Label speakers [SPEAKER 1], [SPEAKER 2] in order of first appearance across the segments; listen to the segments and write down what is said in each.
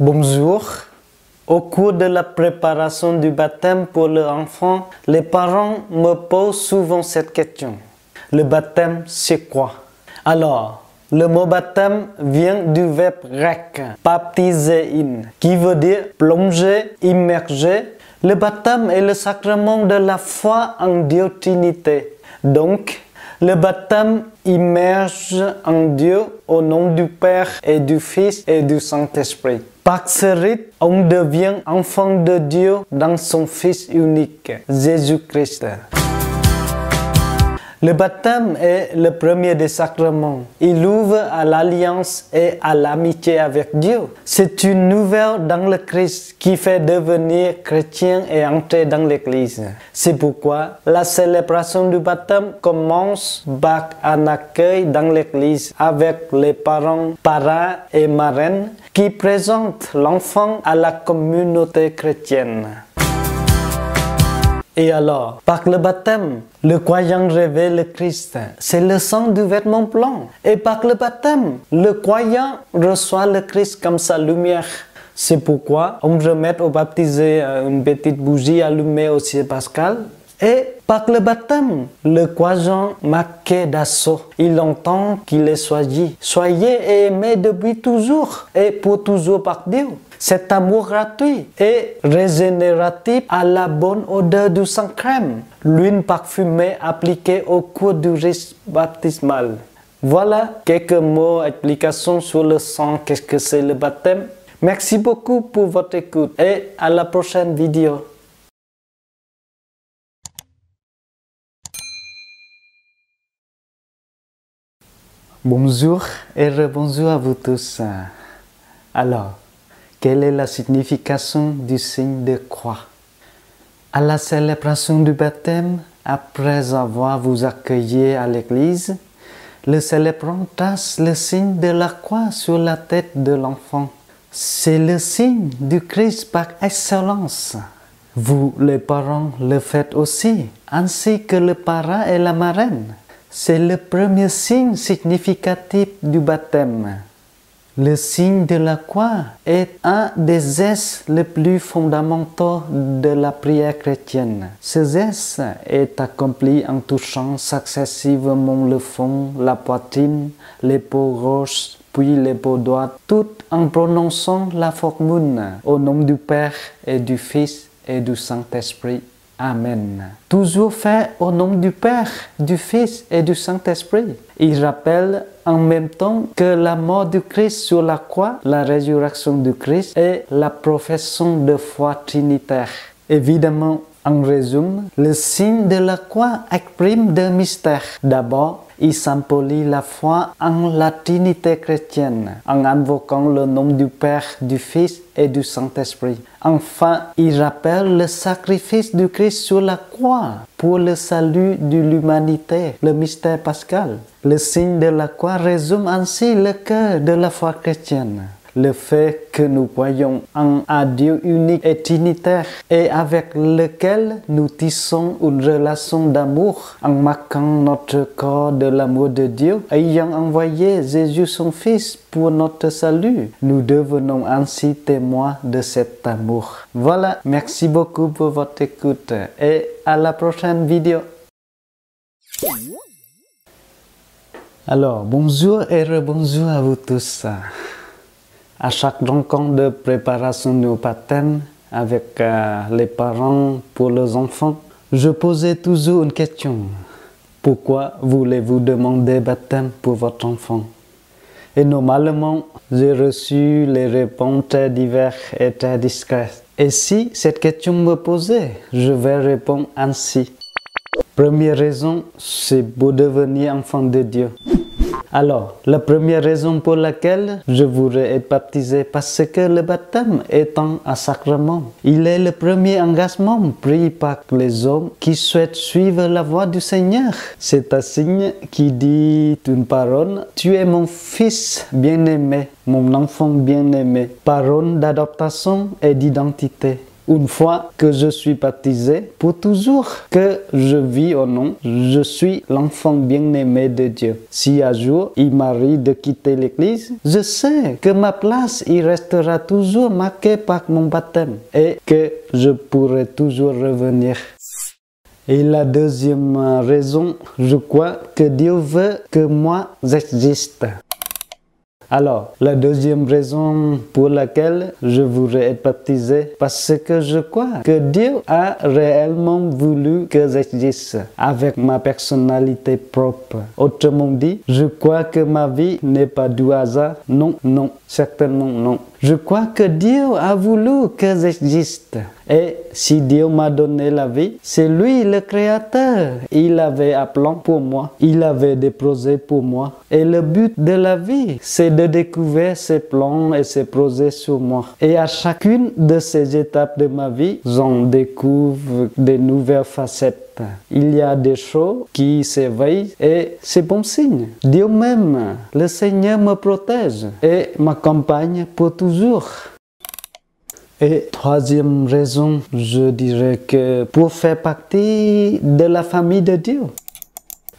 [SPEAKER 1] Bonjour. Au cours de la préparation du baptême pour l'enfant, les parents me posent souvent cette question. Le baptême, c'est quoi? Alors, le mot baptême vient du verbe grec baptizein, qui veut dire plonger, immerger. Le baptême est le sacrement de la foi en Dieu Trinité. Donc, le baptême immerge en Dieu au nom du Père et du Fils et du Saint-Esprit. Par ce rite, on devient enfant de Dieu dans son Fils unique, Jésus-Christ. Le baptême est le premier des sacrements. Il ouvre à l'alliance et à l'amitié avec Dieu. C'est une nouvelle dans le Christ qui fait devenir chrétien et entrer dans l'Église. C'est pourquoi la célébration du baptême commence par un accueil dans l'Église avec les parents et marraines qui présentent l'enfant à la communauté chrétienne. Et alors, par le baptême, le croyant révèle le Christ. C'est le sang du vêtement blanc. Et par le baptême, le croyant reçoit le Christ comme sa lumière. C'est pourquoi on remet au baptisé une petite bougie allumée au ciel pascal. Et par le baptême, le croyant marqué d'assaut, il entend qu'il est choisi. Soyez et aimés depuis toujours et pour toujours par Dieu. Cet amour gratuit et régénératif a la bonne odeur du sang crème, l'huile parfumée appliquée au cours du rite baptismal. Voilà quelques mots d'explication sur le sang, qu'est-ce que c'est le baptême. Merci beaucoup pour votre écoute et à la prochaine vidéo. Bonjour et rebonjour à vous tous. Alors, quelle est la signification du signe de croix? À la célébration du baptême, après avoir vous accueilli à l'église, le célébrant trace le signe de la croix sur la tête de l'enfant. C'est le signe du Christ par excellence. Vous, les parents, le faites aussi, ainsi que le parrain et la marraine. C'est le premier signe significatif du baptême. Le signe de la croix est un des gestes les plus fondamentaux de la prière chrétienne. Ce geste est accompli en touchant successivement le front, la poitrine, l'épaule gauche, puis l'épaule droite, tout en prononçant la formule au nom du Père et du Fils et du Saint-Esprit. Amen. Toujours fait au nom du Père, du Fils et du Saint-Esprit. Il rappelle en même temps que la mort du Christ sur la croix, la résurrection du Christ et la profession de foi trinitaire. Évidemment, en résumé, le signe de la croix exprime deux mystères. D'abord, il symbolise la foi en la Trinité chrétienne, en invoquant le nom du Père, du Fils et du Saint-Esprit. Enfin, il rappelle le sacrifice du Christ sur la croix pour le salut de l'humanité, le mystère pascal. Le signe de la croix résume ainsi le cœur de la foi chrétienne. Le fait que nous croyons en un Dieu unique et trinitaire et avec lequel nous tissons une relation d'amour en marquant notre corps de l'amour de Dieu, ayant envoyé Jésus son Fils pour notre salut. Nous devenons ainsi témoins de cet amour. Voilà, merci beaucoup pour votre écoute et à la prochaine vidéo. Alors, bonjour et rebonjour à vous tous. À chaque rencontre de préparation du baptême avec les parents pour les enfants, je posais toujours une question. Pourquoi voulez-vous demander baptême pour votre enfant? Et normalement, j'ai reçu les réponses très diverses et très discrètes. Et si cette question me posait, je vais répondre ainsi. Première raison, c'est pour devenir enfant de Dieu. Alors, la première raison pour laquelle je voudrais être baptisé, parce que le baptême étant un sacrement, il est le premier engagement pris par les hommes qui souhaitent suivre la voie du Seigneur. C'est un signe qui dit une parole, « Tu es mon fils bien-aimé, mon enfant bien-aimé », parole d'adoption et d'identité. Une fois que je suis baptisé, pour toujours que je vis au nom, je suis l'enfant bien-aimé de Dieu. Si un jour il m'arrive de quitter l'Église, je sais que ma place y restera toujours marquée par mon baptême et que je pourrai toujours revenir. Et la deuxième raison, je crois que Dieu veut que moi j'existe. Alors, la deuxième raison pour laquelle je voudrais être baptisé, parce que je crois que Dieu a réellement voulu que j'existe avec ma personnalité propre. Autrement dit, je crois que ma vie n'est pas du hasard. Non, non, certainement non. Je crois que Dieu a voulu que j'existe. Et si Dieu m'a donné la vie, c'est lui le créateur. Il avait un plan pour moi. Il avait des projets pour moi. Et le but de la vie, c'est de découvrir ses plans et ses projets sur moi. Et à chacune de ces étapes de ma vie, j'en découvre de nouvelles facettes. Il y a des choses qui s'éveillent et c'est bon signe. Dieu même, le Seigneur me protège et m'accompagne pour toujours. Et troisième raison, je dirais que pour faire partie de la famille de Dieu.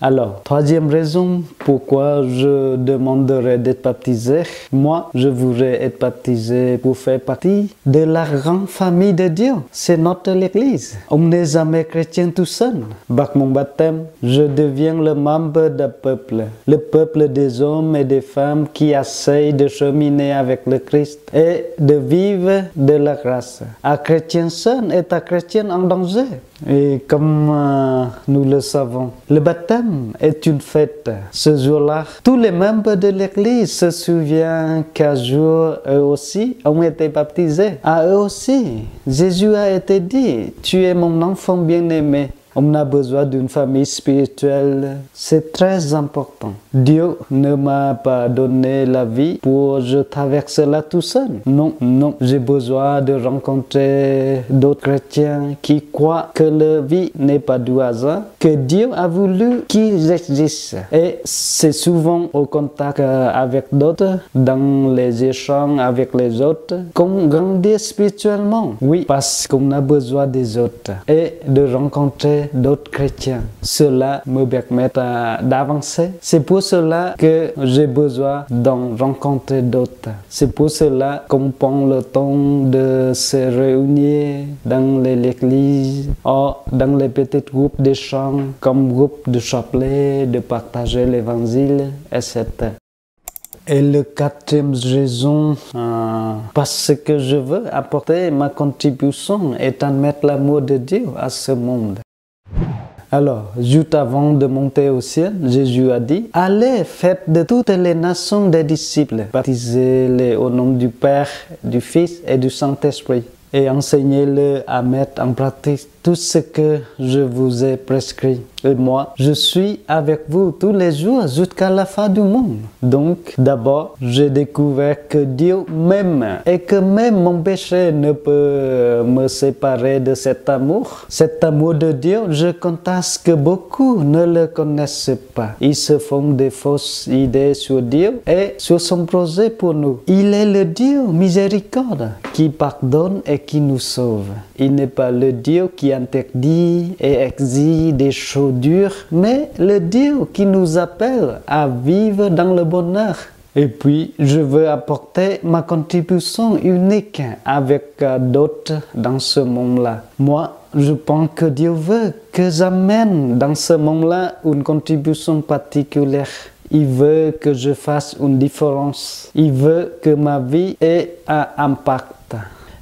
[SPEAKER 1] Alors, troisième raison pourquoi je demanderais d'être baptisé. Moi, je voudrais être baptisé pour faire partie de la grande famille de Dieu. C'est notre l'Église. On n'est jamais chrétien tout seul. Par mon baptême, je deviens le membre d'un peuple. Le peuple des hommes et des femmes qui essayent de cheminer avec le Christ et de vivre de la grâce. Un chrétien seul est un chrétien en danger. Et comme nous le savons, le baptême est une fête. Ce jour-là, tous les membres de l'Église se souviennent qu'un jour, eux aussi ont été baptisés. À eux aussi, Jésus a été dit, « Tu es mon enfant bien-aimé ». On a besoin d'une famille spirituelle, c'est très important. Dieu ne m'a pas donné la vie pour que je traverse là tout seul. Non, non, j'ai besoin de rencontrer d'autres chrétiens qui croient que la vie n'est pas du hasard, que Dieu a voulu qu'ils existent. Et c'est souvent au contact avec d'autres, dans les échanges avec les autres, qu'on grandit spirituellement. Oui, parce qu'on a besoin des autres et de rencontrer d'autres chrétiens. Cela me permet d'avancer. C'est pour cela que j'ai besoin d'en rencontrer d'autres. C'est pour cela qu'on prend le temps de se réunir dans l'église ou dans les petits groupes de chants comme groupe de chapelet, de partager l'évangile, etc. Et le quatrième raison, parce que je veux apporter ma contribution et transmettre l'amour de Dieu à ce monde. Alors, juste avant de monter au ciel, Jésus a dit, « Allez, faites de toutes les nations des disciples, baptisez-les au nom du Père, du Fils et du Saint-Esprit, et enseignez-les à mettre en pratique tout ce que je vous ai prescrit. Et moi, je suis avec vous tous les jours jusqu'à la fin du monde. » Donc, d'abord, j'ai découvert que Dieu m'aime et que même mon péché ne peut me séparer de cet amour. Cet amour de Dieu, je constate que beaucoup ne le connaissent pas. Ils se font des fausses idées sur Dieu et sur son projet pour nous. Il est le Dieu miséricorde qui pardonne et qui nous sauve. Il n'est pas le Dieu qui interdit et exige des choses dures, mais le Dieu qui nous appelle à vivre dans le bonheur. Et puis, je veux apporter ma contribution unique avec d'autres dans ce monde-là. Moi, je pense que Dieu veut que j'amène dans ce monde-là une contribution particulière. Il veut que je fasse une différence. Il veut que ma vie ait un impact.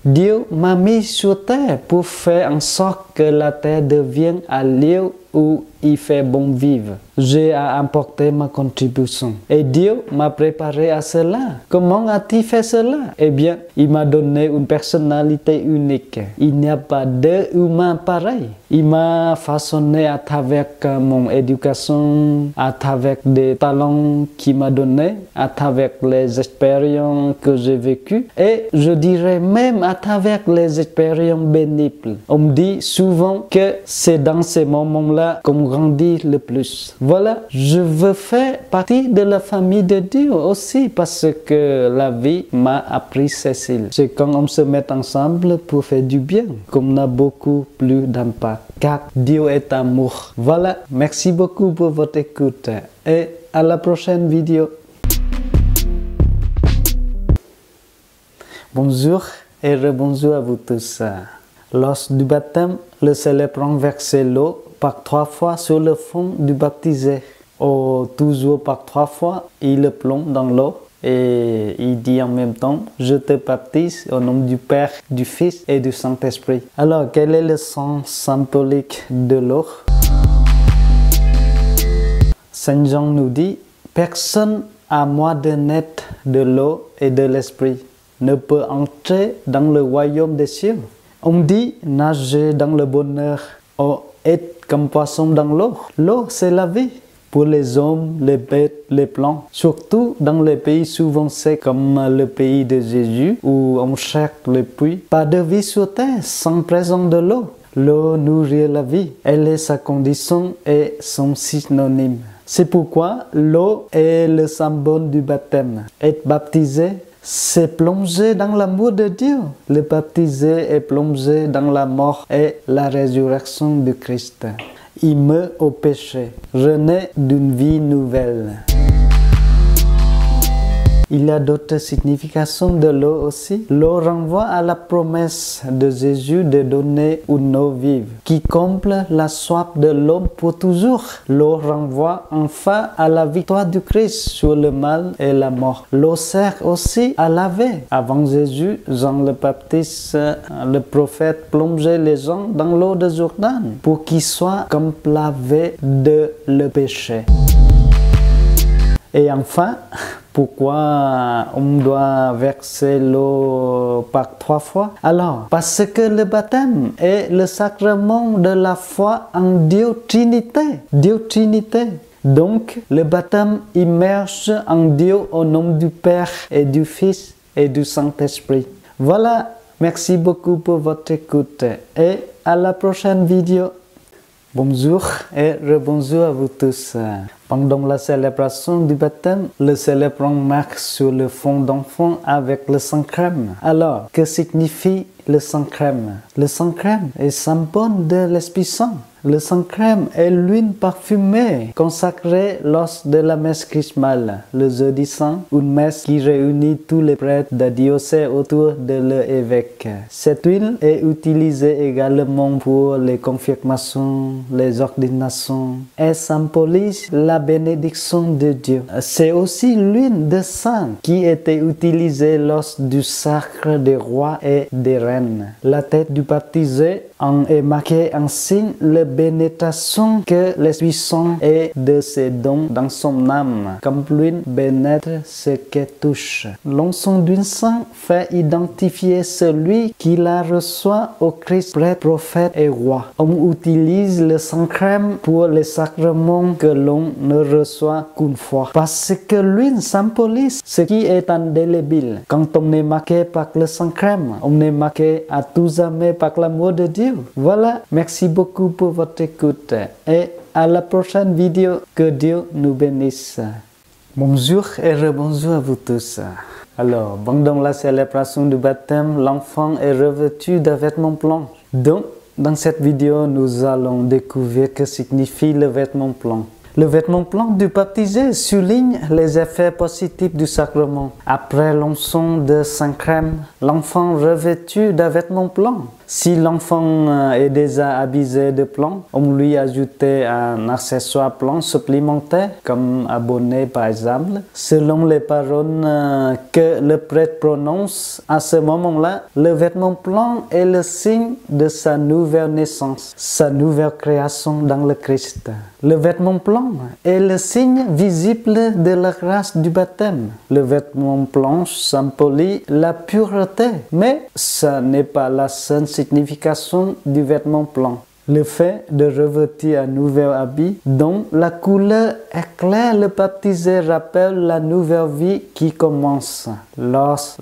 [SPEAKER 1] Dieu m'a mis sur terre pour faire en sorte que la terre devienne un lieu où il fait bon vivre. J'ai à apporter ma contribution. Et Dieu m'a préparé à cela. Comment a-t-il fait cela? Eh bien, il m'a donné une personnalité unique. Il n'y a pas d'humain pareil. Il m'a façonné à travers mon éducation, à travers des talents qu'il m'a donnés, à travers les expériences que j'ai vécues et je dirais même à travers les expériences bénignes. On me dit, sous souvent que c'est dans ces moments-là qu'on grandit le plus. Voilà, je veux faire partie de la famille de Dieu aussi parce que la vie m'a appris ceci. C'est quand on se met ensemble pour faire du bien qu'on a beaucoup plus d'impact. Car Dieu est amour. Voilà, merci beaucoup pour votre écoute et à la prochaine vidéo. Bonjour et rebonjour à vous tous. Lors du baptême, le célébrant versait l'eau par 3 fois sur le front du baptisé. Toujours par 3 fois, il le plonge dans l'eau et il dit en même temps, je te baptise au nom du Père, du Fils et du Saint-Esprit. Alors, quel est le sens symbolique de l'eau? Saint Jean nous dit, personne à moins de naître de l'eau et de l'Esprit ne peut entrer dans le royaume des cieux. On dit nager dans le bonheur ou être comme poisson dans l'eau. L'eau, c'est la vie. Pour les hommes, les bêtes, les plantes, surtout dans les pays souvent secs comme le pays de Jésus où on cherche le puits. Pas de vie sur terre sans présence de l'eau. L'eau nourrit la vie. Elle est sa condition et son synonyme. C'est pourquoi l'eau est le symbole du baptême. Être baptisé, c'est plonger dans l'amour de Dieu. Le baptisé est plongé dans la mort et la résurrection de Christ. Il meurt au péché, renaît d'une vie nouvelle. Il y a d'autres significations de l'eau aussi. L'eau renvoie à la promesse de Jésus de donner une eau vive qui comble la soif de l'homme pour toujours. L'eau renvoie enfin à la victoire du Christ sur le mal et la mort. L'eau sert aussi à laver. Avant Jésus, Jean le Baptiste, le prophète, plongeait les gens dans l'eau de Jourdain pour qu'ils soient comme lavés de le péché. Et enfin, pourquoi on doit verser l'eau par 3 fois? Alors, parce que le baptême est le sacrement de la foi en Dieu Trinité. Dieu Trinité. Donc, le baptême immerge en Dieu au nom du Père et du Fils et du Saint-Esprit. Voilà, merci beaucoup pour votre écoute et à la prochaine vidéo. Bonjour et rebonjour à vous tous. Pendant la célébration du baptême, le célébrant marque sur le fond d'enfant avec le sang crème. Alors, que signifie le sang crème? Le sang crème est symbole de l'Esprit Saint. Le sang crème est l'huile parfumée consacrée lors de la messe chrismale, le jeudi saint, une messe qui réunit tous les prêtres de diocèse autour de l'évêque. Cette huile est utilisée également pour les confirmations, les ordinations et symbolise la bénédiction de Dieu. C'est aussi l'huile de sang qui était utilisée lors du sacre des rois et des reines. La tête du baptisé en est marquée en signe de bénédiction que l'Esprit Saint est de ses dons dans son âme, comme l'huile pénètre ce qu'elle touche. L'onction d'huile sainte fait identifier celui qui la reçoit au Christ, prêtre, prophète et roi. On utilise le sang crème pour les sacrements que l'on ne reçoit qu'une fois, parce que l'huile symbolise ce qui est indélébile. Quand on est marqué par le sang crème, on est marqué à tout jamais par l'amour de Dieu. Voilà, merci beaucoup pour votre écoute et à la prochaine vidéo. Que Dieu nous bénisse. Bonjour et rebonjour à vous tous. Alors, pendant la célébration du baptême, l'enfant est revêtu de vêtements blancs. Donc, dans cette vidéo, nous allons découvrir que signifie le vêtement blanc. Le vêtement blanc du baptisé souligne les effets positifs du sacrement. Après l'onction de sang crème, l'enfant revêtu d'un vêtement blanc. Si l'enfant est déjà habillé de blanc, on lui ajoute un accessoire blanc supplémentaire, comme un bonnet par exemple. Selon les paroles que le prêtre prononce à ce moment-là, le vêtement blanc est le signe de sa nouvelle naissance, sa nouvelle création dans le Christ. Le vêtement blanc est le signe visible de la grâce du baptême. Le vêtement blanc symbolise la pureté, mais ce n'est pas la seule signification du vêtement blanc. Le fait de revêtir un nouvel habit dont la couleur éclaire le baptisé rappelle la nouvelle vie qui commence. Lors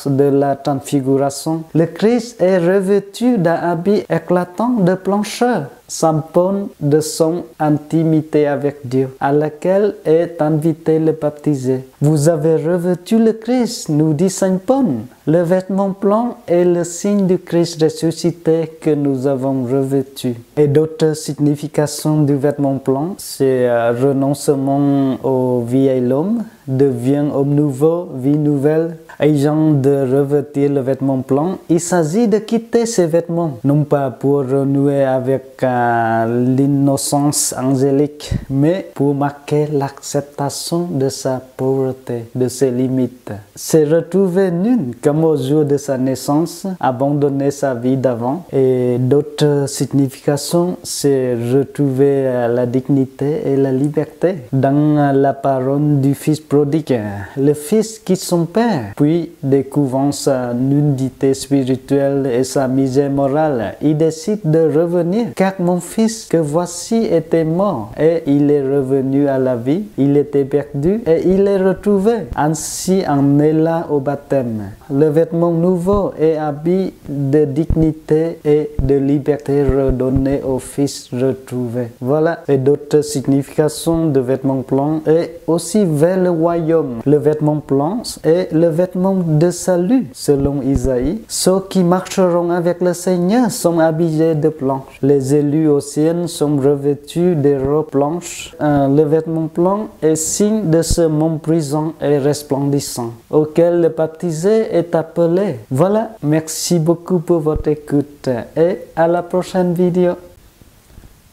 [SPEAKER 1] de la transfiguration, le Christ est revêtu d'un habit éclatant de blancheur, symbole de son intimité avec Dieu, à laquelle est invité le baptisé. Vous avez revêtu le Christ, nous dit Saint Paul. Le vêtement blanc est le signe du Christ ressuscité que nous avons revêtu. Et d'autres significations du vêtement blanc, c'est renoncement au vieil homme, devient homme nouveau, vie nouvelle. Ayant de revêtir le vêtement blanc, il s'agit de quitter ces vêtements, non pas pour renouer avec l'innocence angélique, mais pour marquer l'acceptation de sa pauvreté, de ses limites. Se retrouver nu comme au jour de sa naissance, abandonner sa vie d'avant. Et d'autres significations, c'est retrouver la dignité et la liberté. Dans la parole du Fils prodigue, le Fils quitte son Père, puis découvrant sa nudité spirituelle et sa misère morale, il décide de revenir. Car mon fils que voici était mort et il est revenu à la vie. Il était perdu et il est retrouvé. Ainsi en est là au baptême. Le vêtement nouveau est habit de dignité et de liberté redonnée au fils retrouvé. Voilà. Et d'autres significations de vêtements blancs et aussi vers le royaume. Le vêtement blanc est le vêtement de salut, selon Isaïe. Ceux qui marcheront avec le Seigneur sont habillés de blanc. Les élus au ciel sont revêtus de robes blanches. Le vêtement blanc est signe de ce monde brillant et resplendissant, auquel le baptisé est appelé. Voilà, merci beaucoup pour votre écoute et à la prochaine vidéo.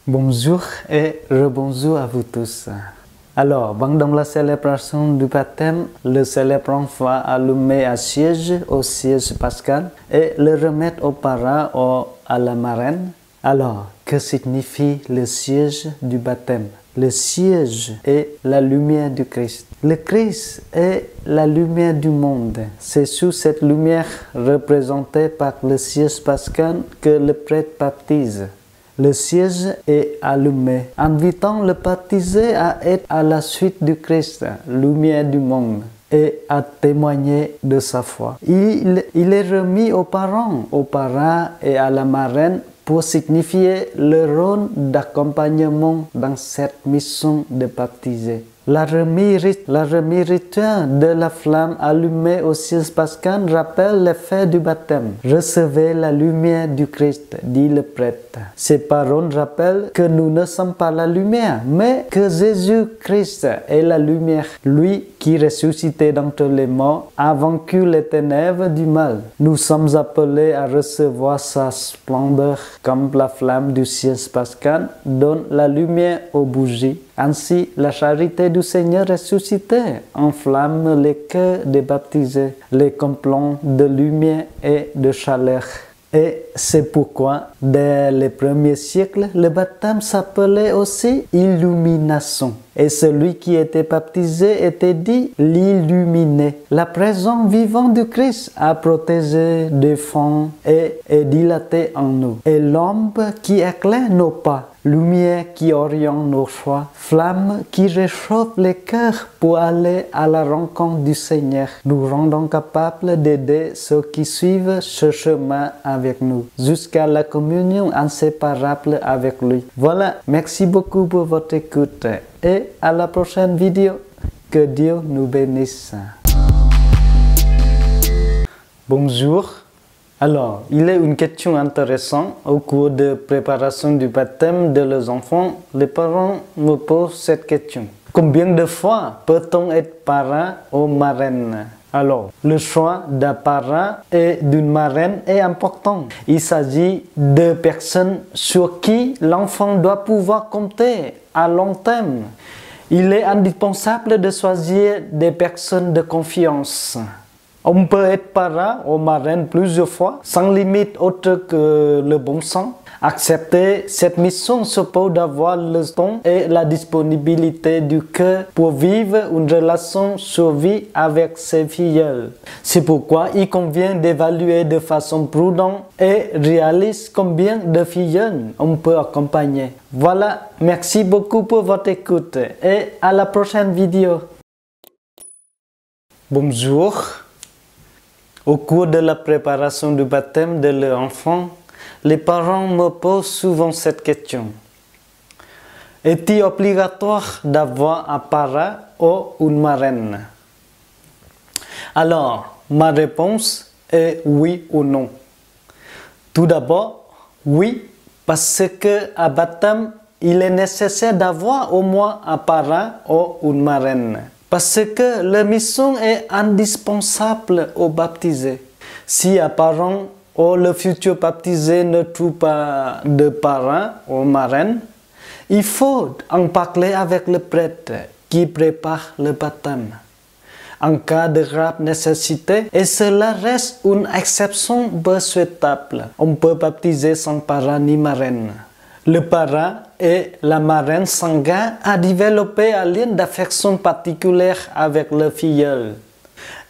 [SPEAKER 1] Bonjour et rebonjour à vous tous. Alors, pendant la célébration du baptême, le célébrant va allumer un siège au siège pascal et le remettre au parrain ou à la marraine. Alors, que signifie le siège du baptême? Le siège est la lumière du Christ. Le Christ est la lumière du monde. C'est sous cette lumière représentée par le siège pascal que le prêtre baptise. Le siège est allumé, invitant le baptisé à être à la suite du Christ, lumière du monde, et à témoigner de sa foi. Il est remis aux parents et à la marraine pour signifier le rôle d'accompagnement dans cette mission de baptiser. La remise rituelle de la flamme allumée au siège pascal rappelle l'effet du baptême. Recevez la lumière du Christ, dit le prêtre. Ces paroles rappellent que nous ne sommes pas la lumière, mais que Jésus-Christ est la lumière. Lui qui, ressuscité d'entre les morts, a vaincu les ténèbres du mal. Nous sommes appelés à recevoir sa splendeur comme la flamme du siège pascal donne la lumière aux bougies. Ainsi, la charité du Seigneur ressuscité enflamme les cœurs des baptisés, les comblants de lumière et de chaleur. Et c'est pourquoi, dès les premiers siècles, le baptême s'appelait aussi illumination. Et celui qui était baptisé était dit l'illuminé. La présence vivante du Christ a protégé, défend et est dilatée en nous. Et lampe qui éclaire nos pas, lumière qui oriente nos choix, flamme qui réchauffe les cœurs pour aller à la rencontre du Seigneur, nous rendant capables d'aider ceux qui suivent ce chemin avec nous, jusqu'à la communion inséparable avec lui. Voilà, merci beaucoup pour votre écoute et à la prochaine vidéo. Que Dieu nous bénisse. Bonjour. Alors, il est une question intéressante. Au cours de préparation du baptême de leurs enfants, les parents me posent cette question. Combien de fois peut-on être parrain ou marraine? Alors, le choix d'un parrain et d'une marraine est important. Il s'agit de personnes sur qui l'enfant doit pouvoir compter à long terme. Il est indispensable de choisir des personnes de confiance. On peut être parrain ou marraine plusieurs fois, sans limite autre que le bon sens. Accepter cette mission suppose d'avoir le temps et la disponibilité du cœur pour vivre une relation survie avec ses filleuls. C'est pourquoi il convient d'évaluer de façon prudente et réaliste combien de filleuls on peut accompagner. Voilà, merci beaucoup pour votre écoute et à la prochaine vidéo. Bonjour. Au cours de la préparation du baptême de leur enfant, les parents me posent souvent cette question. Est-il obligatoire d'avoir un parrain ou une marraine? Alors, ma réponse est oui ou non. Tout d'abord, oui, parce qu'à baptême, il est nécessaire d'avoir au moins un parrain ou une marraine. Parce que la mission est indispensable aux baptisés. Si un parent ou le futur baptisé ne trouve pas de parrain ou marraine, il faut en parler avec le prêtre qui prépare le baptême. En cas de grave nécessité, et cela reste une exception peu souhaitable, on peut baptiser sans parrain ni marraine. Le parrain et la marraine s'engagent à développer un lien d'affection particulière avec le filleul.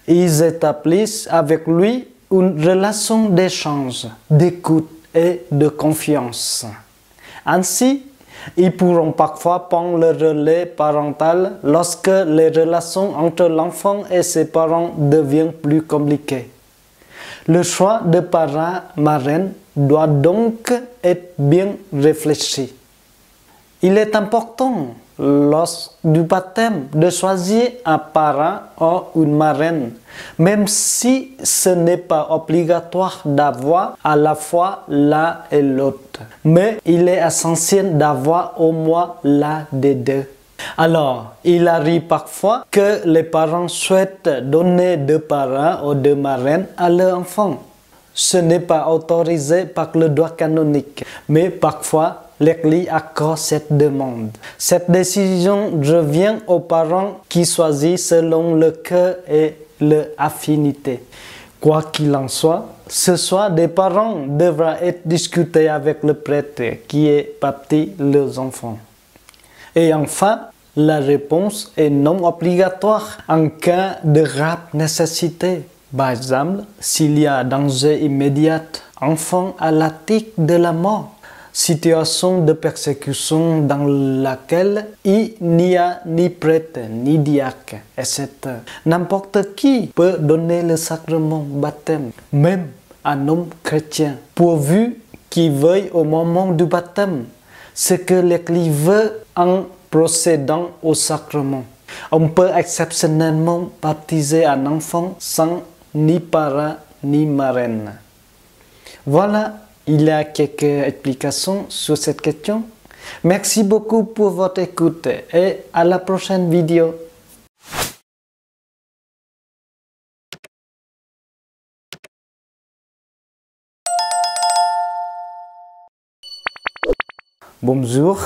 [SPEAKER 1] Ils établissent avec lui une relation d'échange, d'écoute et de confiance. Ainsi, ils pourront parfois prendre le relais parental lorsque les relations entre l'enfant et ses parents deviennent plus compliquées. Le choix de parrain-marraine doit donc être bien réfléchi. Il est important, lors du baptême, de choisir un parrain ou une marraine, même si ce n'est pas obligatoire d'avoir à la fois l'un et l'autre. Mais il est essentiel d'avoir au moins l'un des deux. Alors, il arrive parfois que les parents souhaitent donner deux parrains ou deux marraines à leur enfant. Ce n'est pas autorisé par le droit canonique, mais parfois l'Église accorde cette demande. Cette décision revient aux parents qui choisissent selon le cœur et l'affinité. Quoi qu'il en soit, ce choix des parents devra être discuté avec le prêtre qui est baptisé leurs enfants. Et enfin, la réponse est non obligatoire en cas de grave nécessité. Par exemple, s'il y a danger immédiat, enfant à l'article de la mort, situation de persécution dans laquelle il n'y a ni prêtre, ni diacre, etc. N'importe qui peut donner le sacrement baptême, même un homme chrétien, pourvu qu'il veuille au moment du baptême ce que l'Église veut en procédant au sacrement. On peut exceptionnellement baptiser un enfant sans ni parrain ni marraine. Voilà, il y a quelques explications sur cette question. Merci beaucoup pour votre écoute et à la prochaine vidéo. Bonjour.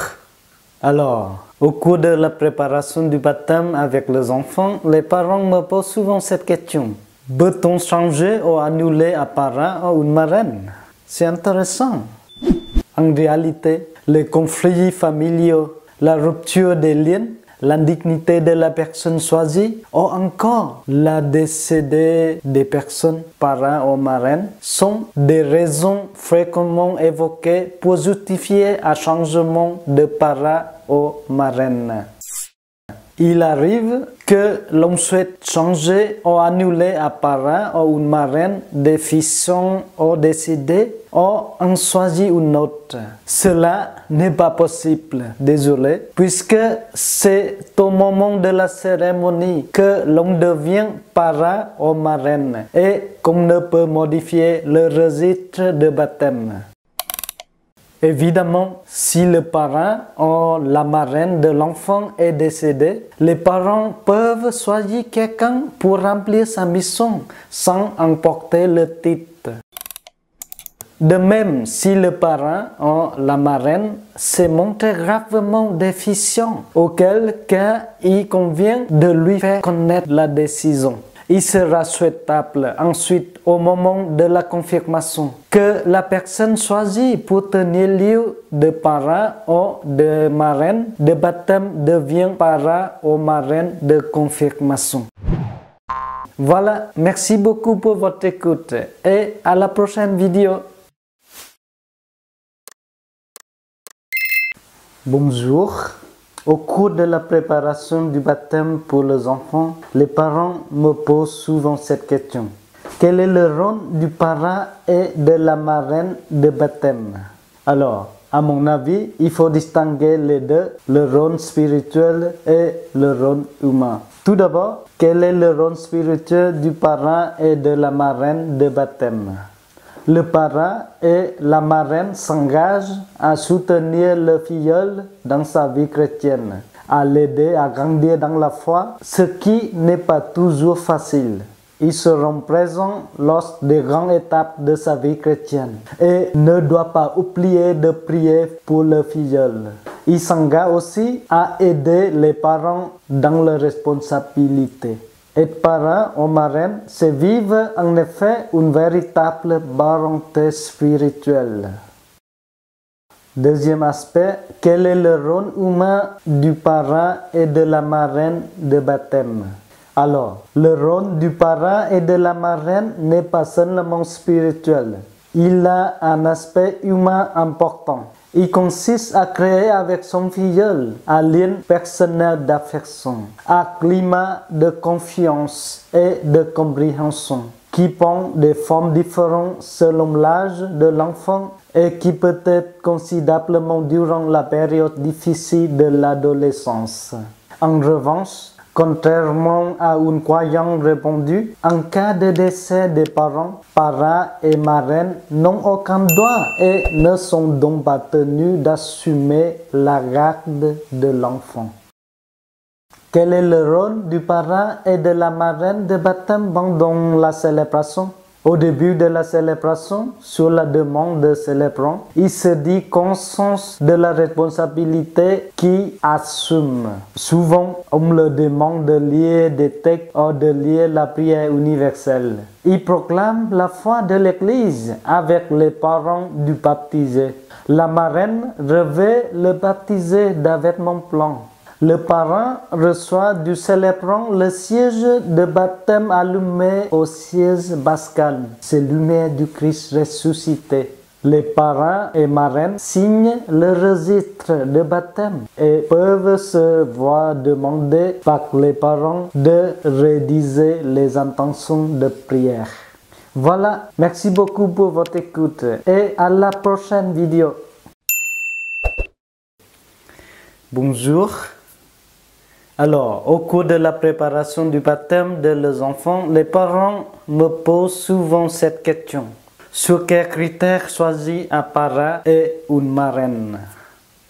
[SPEAKER 1] Alors, au cours de la préparation du baptême avec les enfants, les parents me posent souvent cette question. Peut-on changer ou annuler un parrain ou une marraine? C'est intéressant. En réalité, les conflits familiaux, la rupture des liens, l'indignité de la personne choisie ou encore la décédée des personnes, parrains ou marraines, sont des raisons fréquemment évoquées pour justifier un changement de parrain ou marraine. Il arrive que l'on souhaite changer ou annuler un parrain ou une marraine déficient ou décédé ou en choisir une autre. Cela n'est pas possible, désolé, puisque c'est au moment de la cérémonie que l'on devient parrain ou marraine et qu'on ne peut modifier le registre de baptême. Évidemment, si le parrain ou la marraine de l'enfant est décédé, les parents peuvent choisir quelqu'un pour remplir sa mission sans emporter le titre. De même, si le parrain ou la marraine s'est montré gravement déficient, auquel cas il convient de lui faire connaître la décision. Il sera souhaitable ensuite, au moment de la confirmation, que la personne choisie pour tenir lieu de parrain ou de marraine de baptême devient parrain ou marraine de confirmation. Voilà, merci beaucoup pour votre écoute et à la prochaine vidéo. Bonjour. Au cours de la préparation du baptême pour les enfants, les parents me posent souvent cette question. Quel est le rôle du parrain et de la marraine de baptême? Alors, à mon avis, il faut distinguer les deux, le rôle spirituel et le rôle humain. Tout d'abord, quel est le rôle spirituel du parrain et de la marraine de baptême? Le parrain et la marraine s'engagent à soutenir le filleul dans sa vie chrétienne, à l'aider à grandir dans la foi, ce qui n'est pas toujours facile. Ils seront présents lors des grandes étapes de sa vie chrétienne et ne doivent pas oublier de prier pour le filleul. Ils s'engagent aussi à aider les parents dans leurs responsabilités. Être parrain ou marraine, c'est vivre en effet une véritable parenté spirituelle. Deuxième aspect, quel est le rôle humain du parrain et de la marraine de baptême? Alors, le rôle du parrain et de la marraine n'est pas seulement spirituel. Il a un aspect humain important. Il consiste à créer avec son filleul un lien personnel d'affection, un climat de confiance et de compréhension qui prend des formes différentes selon l'âge de l'enfant et qui peut être considérablement durant la période difficile de l'adolescence. En revanche, contrairement à une croyance répandue, en cas de décès des parents, parrains et marraines n'ont aucun droit et ne sont donc pas tenus d'assumer la garde de l'enfant. Quel est le rôle du parrain et de la marraine de baptême pendant la célébration? Au début de la célébration, sur la demande de célébrant, il se dit conscience de la responsabilité qu'il assume. Souvent, on leur demande de lire des textes ou de lire la prière universelle. Il proclame la foi de l'Église avec les parents du baptisé. La marraine revêt le baptisé d'un vêtement blanc. Le parrain reçoit du célébrant le siège de baptême allumé au siège pascal, c'est lumière du Christ ressuscité. Les parrains et marraines signent le registre de baptême et peuvent se voir demander par les parents de rédiger les intentions de prière. Voilà, merci beaucoup pour votre écoute et à la prochaine vidéo. Bonjour. Alors, au cours de la préparation du baptême de leurs enfants, les parents me posent souvent cette question. Sur quels critères choisir un parrain et une marraine?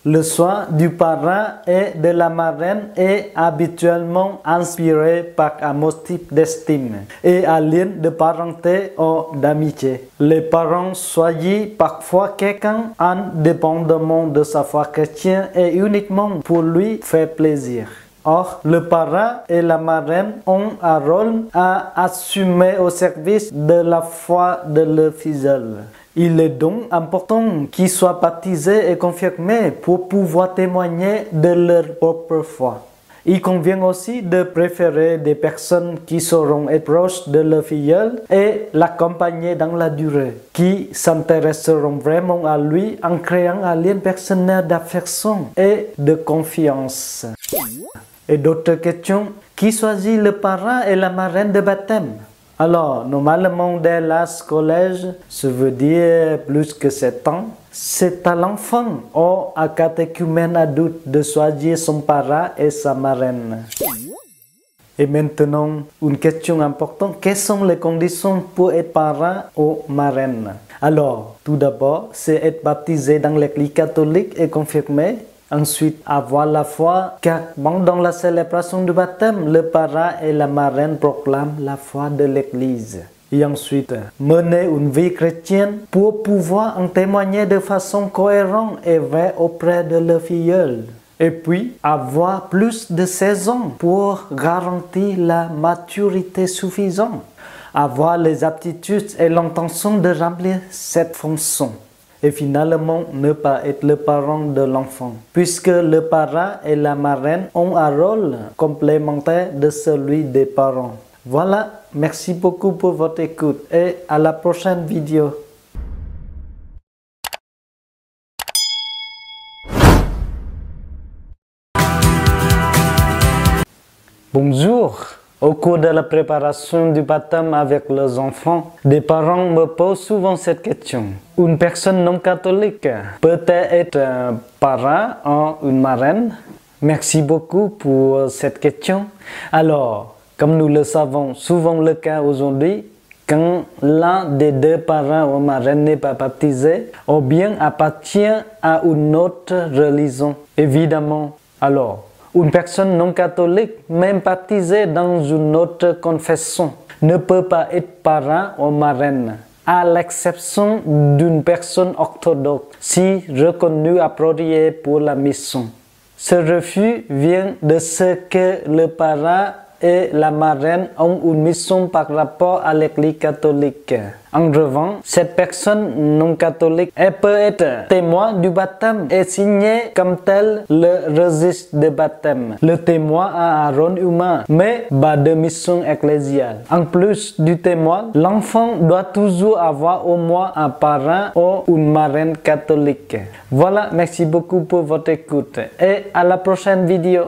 [SPEAKER 1] Le choix du parrain et de la marraine est habituellement inspiré par un motif d'estime et un lien de parenté ou d'amitié. Les parents choisissent parfois quelqu'un indépendamment de sa foi chrétienne et uniquement pour lui faire plaisir. Or, le parrain et la marraine ont un rôle à assumer au service de la foi de leur filleul. Il est donc important qu'ils soient baptisés et confirmés pour pouvoir témoigner de leur propre foi. Il convient aussi de préférer des personnes qui sauront être proches de leur filleul et l'accompagner dans la durée, qui s'intéresseront vraiment à lui en créant un lien personnel d'affection et de confiance. Et d'autres questions? Qui choisit le parrain et la marraine de baptême? Alors, normalement, dès l'âge collège, ça veut dire plus que 7 ans, c'est à l'enfant ou à catéchumène adulte de choisir son parrain et sa marraine. Et maintenant, une question importante, quelles sont les conditions pour être parrain ou marraine? Alors, tout d'abord, c'est être baptisé dans l'Église catholique et confirmé. Ensuite, avoir la foi, car pendant la célébration du baptême, le parrain et la marraine proclament la foi de l'Église. Et ensuite, mener une vie chrétienne pour pouvoir en témoigner de façon cohérente et vraie auprès de leur filleul. Et puis, avoir plus de 16 ans pour garantir la maturité suffisante. Avoir les aptitudes et l'intention de remplir cette fonction. Et finalement, ne pas être le parent de l'enfant, puisque le parent et la marraine ont un rôle complémentaire de celui des parents. Voilà, merci beaucoup pour votre écoute et à la prochaine vidéo. Bonjour. Au cours de la préparation du baptême avec les enfants, des parents me posent souvent cette question. Une personne non catholique peut-elle être un parent ou une marraine? Merci beaucoup pour cette question. Alors, comme nous le savons souvent le cas aujourd'hui, quand l'un des deux parents ou marraines n'est pas baptisé, ou bien appartient à une autre religion, évidemment. Alors, une personne non catholique, même baptisée dans une autre confession, ne peut pas être parent ou marraine, à l'exception d'une personne orthodoxe, si reconnue appropriée pour la mission. Ce refus vient de ce que le parent et la marraine ont une mission par rapport à l'Église catholique. En revanche, cette personne non catholique peut être témoin du baptême et signer comme tel le registre de baptême. Le témoin a un rôle humain, mais pas de mission ecclésiale. En plus du témoin, l'enfant doit toujours avoir au moins un parent ou une marraine catholique. Voilà, merci beaucoup pour votre écoute et à la prochaine vidéo.